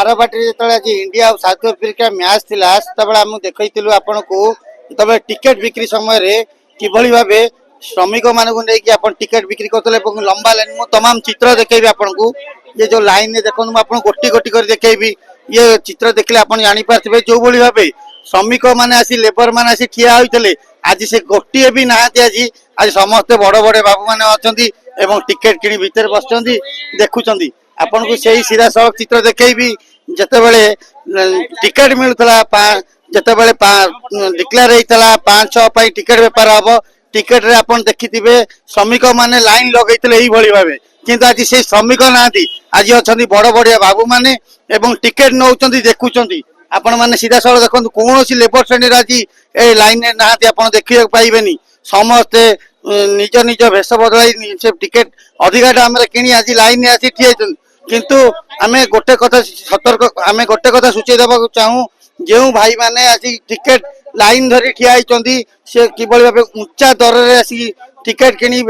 बारबाटी जो आज इंडिया और साउथ अफ्रिका मैच थिला सेतबेले आम देखैतिलु आपनको तबे टिकट बिक्री समय किभली भाबे श्रमिक मानक नहीं आप टिकट बिक्री करते लंबा लाइन मु तमाम चित्र देखी आपको ये जो लाइन देखो मुझे गोटी गोटी कर देखी ये चित्र देखले आप जापारे जो भाई भावे श्रमिक मैंने आसी लेबर मैंने आसी ठिया होते आज से गोटे भी ना आज समस्ते बड़ बड़े बाबू मैंने अच्छा टिकेट किणी भितर बस देखुं आपन को सही सीधा सड़क चित्र देखी जितेबले टिकेट मिलूला जितेबले डिक्लेयर होता 5-6 टिकेट बेपार हम टिकेट रे आपन देखिथिबे श्रमिक माने लाइन लगैतले एही भली भाबे किंतु आज से श्रमिक नांती आज अछंती बड़ बड़िया बाबू माने एवं टिकेट नौचंती देखुचंती आपण माने सीधा सड़क देखंतु कोनोसी लेबर श्रेणी आज ए लाइन रे नांती आपण देखियो पाइबेनी समस्ते निज निज भेष बदलाई से टिकेट अधिकाटा हमरे किनी आज लाइन रे आसी ठियाइछन किंतु आमे गोटे कथा सतर्क आमे गोटे कथा सूचै देबा चाहू जो भाई माने आज टिकेट लाइन धरी ठिया होती से किभली भाबे ऊंचा दर रे आसी टिकेट किनी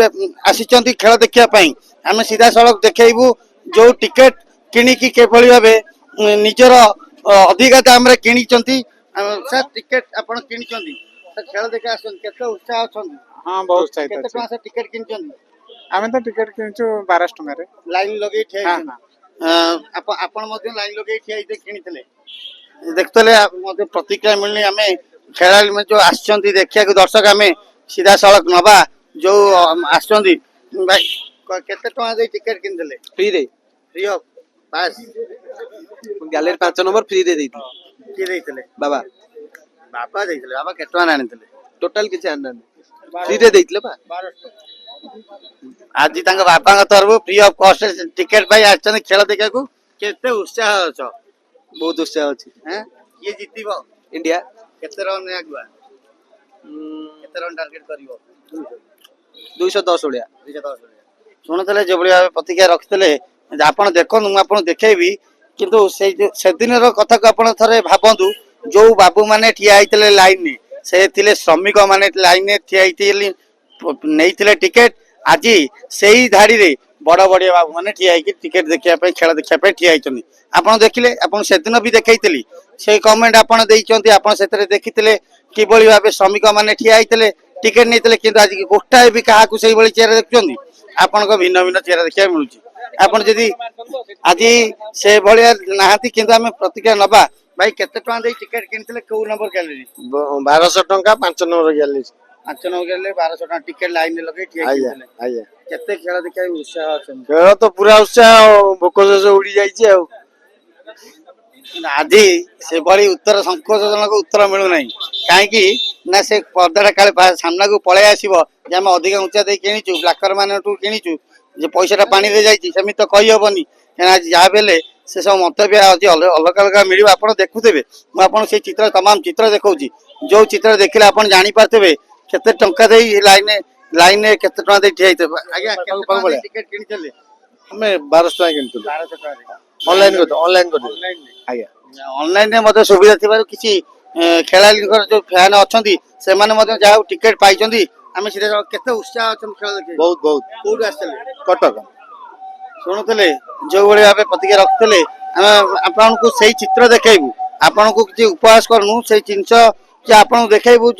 आसी खेल देखिया पई आम सीधा सड़क देखैबू जो टिकेट किनी की केभली भाबे निजर अधिकता हमरे किनी सर टिकेट आपण किनी सर खेल देखा आसन केते उत्साह अछन हां बहुत उत्साहित केते टका से टिकेट किनी आमे तो टिकेट किनछु 1200 टका रे लाइन लगे ठिया आपण मध्ये लाइन लगे ठिया किनीतले देखतले मध्ये प्रतिक्रिया मिलनी आमे खेलाड़ी में जो आसचंती देखिया दर्शक आमे सीधा सड़क नबा जो आसचंती भाई केते टका दे टिकेट किनले free of pass gallery 5 number free दे देती की देइतले बाबा देइतले बाबा केते टका आनितले टोटल किछ आनन फ्री दे देइतले बा 1200 आज तांग बापा का तरफ फ्री ऑफ कॉस्ट टिकेट भाई आछन खेल देखा को केते उत्साह छ बहुत उत्साह अछि हैं ये जीतीबो इंडिया केते रन आगुआ केते रन टारगेट करिवो 210 ओडिया शुणुले जो भाई प्रतिक्रिया रखिते आपड़ देखो मुझे देखेबी किंतु से दिन कथा को आप थे भावतु जो बाबू मैंने ठिया होते लाइन से श्रमिक मैंने लाइन ठिया नहीं टिकेट आज से ही धाड़ी रे बड़ बड़िया बाबू मैंने ठिया टिकेट देखा खेल देखा ठिया होती आप देखिले आप से दिन भी देखी से कमेंट आप देखी किभली भाव श्रमिक मैंने ठिया होते टिकेट नहीं कि आज गोटाए भी क्या चेहरा देखुं आपण भिन्न भिन्न चेहरा देखा मिलूँ आप आज से भाया नहांती किंतु आम प्रतिक्रिया नबा भाई केते टका दे टिकेट किनथिले को नंबर गैलरी 1200 टका 5 नंबर गैलरी 5 नंबर गैलरी 1200 टका टिकेट लाइन लगे ठिया किनथिले आया केते खेल देखा उत्साह अछन खेल तो पूरा उत्साह भोक से उड़ी जाइए आज से बड़ी उत्तर संकोचजनक उत्तर मिलू ना कहीं ना से पर्दा काले सामना को पलि आसो आम अधिक उच्चा दे किणीचु ब्लाकर मान किणीचु जे पैसा पानी रे जाइए सेमि तो कही हेनी क्या जहाँ बेले से सब मंतव्य आज अलग अलग मिल आप देखुवे मुझे चित्र तमाम चित्र देखा जो चित्र देखिले आप जापारे केते टंका दे लाइन लाइन केते टका दे ठिया आज्ञा टिकेट किनी हमें 1200 टका ऑनलाइन आज्ञा ऑनलाइन रे सुविधा थी किसी खेलाड़ी जो फैन अच्छा से जहाँ टिकेट पाई आम सीधा केते उत्साह अच्छा खेल देखे बहुत बहुत कौट आसते कटक शुणुले जो भाई भाव प्रतिक्रिया रखते आपन को सही चित्र देखू आपन को किसी उपहास करूँ से जिनस आपन देखू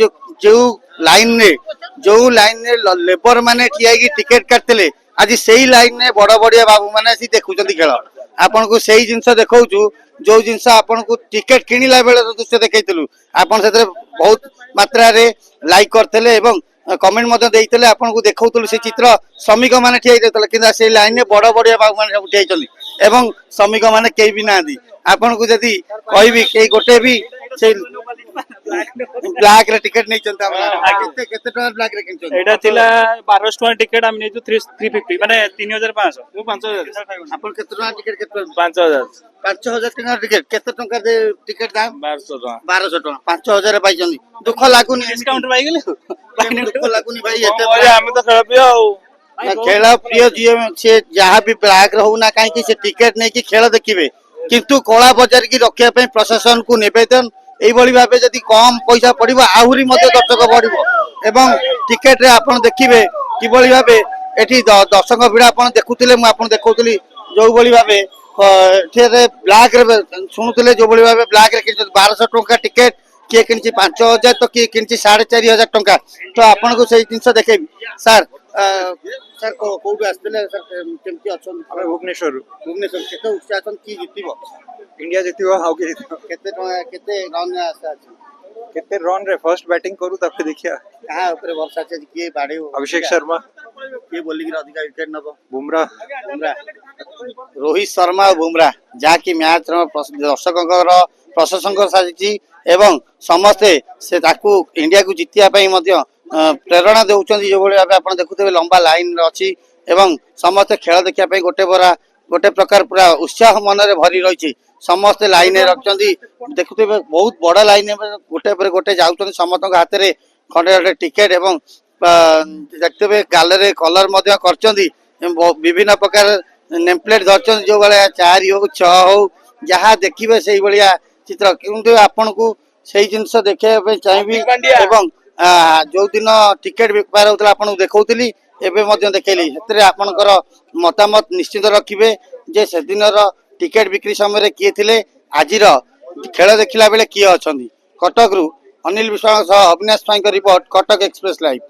जो लाइन रे लेबर माने ठिया टिकेट काटते आज से ही लाइन में बड़ बड़िया बाबू मैंने देखुं खेल आपन को सही जिनस देखा जो जिनस आपन को टिकेट किणला बेले दृश्य देखु आपन से बहुत मात्रा रे लाइक करते कमेंट मध्य देते आपन को देखा से चित्र श्रमिक मैंने ठिया कि से लाइन में बड़ बड़िया बाबू मैंने सब ठिया श्रमिक मैंने कई भी ना आपन को जदि कहि कई गोटे भी से ब्लैक रे टिकेट नहीं चलता केते केते टका ब्लैक रे किन एटा थिला 1200 टका टिकेट हम नेजु 350 माने 3500 वो 5000 आपन केते टका टिकेट केते 5000 टका टिकेट केते टका दे टिकेट दाम 1200 टका 5000 पाई जंदी दुख लागुनी डिस्काउंट पाई गेले दुख लागुनी भाई एते हम तो खेल पियो खेल प्रिय जी से जहाँ भी ब्लैक रहू ना कहीं से टिकेट नहीं कि खेल देखिए किंतु कला बजार की रखा प्रशासन को निवेदन यही भाव जदि कम पैसा पड़ो आहरी दर्शक बढ़ टिकेट रे आप देखिए कि भाव ये दर्शक भिड़ आप देखुले मुझे देखुली जो भाई भाव ବ୍ଲାକ୍ ରେ ଶୁଣୁଥିଲେ ଯୋଉଭଳି ଭାବେ ବ୍ଲାକ୍ ରେ କିଣିଛନ୍ତି 1200 ଟଙ୍କା ଟିକେଟ, କିଏ କିଣିଛି 5000 ତ କିଏ କିଣିଛି 4500 ଟଙ୍କା। ତ ଆପଣଙ୍କୁ ସେଇ ଜିନିଷ ଦେଖେଇବି ସାର୍। ସାର୍ କୋଉଠୁ ଆସିଥିଲେ ସାର୍, କେମିତି ଅଛନ୍ତି? ଆମେ ଭୁବନେଶ୍ୱରରୁ। ଭୁବନେଶ୍ୱର କେତେ ଉତ୍ସାହ ଅଛନ୍ତି, କିଏ ଜିତିବ? ଇଣ୍ଡିଆ ଜିତିବ, ଆଉ କିଏ ଜିତିବ? କେତେ ଟଙ୍କା କେତେ ରନ୍ ଆଶା ଅଛି? କେତେ ରନ୍ ରେ ଫର୍ଷ୍ଟ ବ୍ୟାଟିଂ କରୁ ତାପରେ ଦେଖିବା। କାହା ଉପରେ ଭରସା ଅଛି ଆଜି, କିଏ ବାଡେଇବ? ଅଭିଷେକ ଶର୍ମା, କିଏ ବୋଲିଂରେ ଅଧିକା ୱିକେଟ ନବ? ବୁମରା। ବୁମରା, ରୋହିତ ଶର୍ମା ଆଉ ବୁମରା, ଯାହାକି ମ୍ୟାଚ୍ ଦର୍ଶକଙ୍କର ପ୍ରଶଂସକ ସାଜିଛି ଏବଂ ସମସ୍ତେ ସେ ତାକୁ ଇଣ୍ଡିଆକୁ ଜିତିବା ପାଇଁ ମଧ୍ୟ ପ୍ରେରଣା ଦେଉଛନ୍ତି। ଯୋଉଭଳି ଭାବେ ଆପଣ ଦେଖୁଥିବେ ଲମ୍ବା ଲାଇନ ଅଛି ଏବଂ ସମସ୍ତେ ଖେଳ ଦେଖିବା ପାଇଁ ଗୋଟେ ପ୍ରକାର ପୁରା ଉତ୍ସାହ ମନରେ ଭରି ରହିଛି। ସମସ୍ତେ ଲାଇନରେ ରଖିଛନ୍ତି, ଦେଖୁଥିବେ ବହୁତ ବଡ ଲାଇନ, ଗୋଟେ ପରେ ଗୋଟେ ଯାଉଛନ୍ତି, ସମସ୍ତଙ୍କ ହାତରେ ଖଣ୍ଡେ ଖଣ୍ଡେ ଟିକେଟ ଏବଂ ଦେଖିଥିବେ ଗାଲରେ କଲର ମଧ୍ୟ କରିଛନ୍ତି, ବିଭିନ୍ନ ପ୍ରକାର ନେମ୍ ପ୍ଲେଟ ଧରିଛନ୍ତି, ଯୋଉ ଭଳିଆ 4 ହଉ 6 ହଉ ଯାହା ଦେଖିବେ ସେଇଭଳିଆ ଚିତ୍ର। କିନ୍ତୁ ଆପଣଙ୍କୁ ସେଇ ଜିନିଷ ଦେଖେଇବା ପାଇଁ ଚାହିଁବି ଏବଂ ଯୋଉ ଦିନ ଟିକେଟ ବେପାର ହଉଥିଲା ଆପଣଙ୍କୁ ଦେଖଉଥିଲି, ଏବେ ମଧ୍ୟ ଦେଖେଇଲି, ସେଥିରେ ଆପଣଙ୍କର ମତାମତ ନିଶ୍ଚିତ ରଖିବେ ଯେ ସେଦିନର ଟିକେଟ ବିକ୍ରି ସମୟରେ କିଏ ଥିଲେ, ଆଜିର ଖେଳ ଦେଖିଲା ବେଳେ କିଏ ଅଛନ୍ତି। କଟକରୁ ଅନିଲ ବିଶ୍ୱାଳଙ୍କ ସହ ଅବିନାଶ ସ୍ୱାଇଁଙ୍କ ରିପୋର୍ଟ, କଟକ ଏକ୍ସପ୍ରେସ ଲାଇଭ।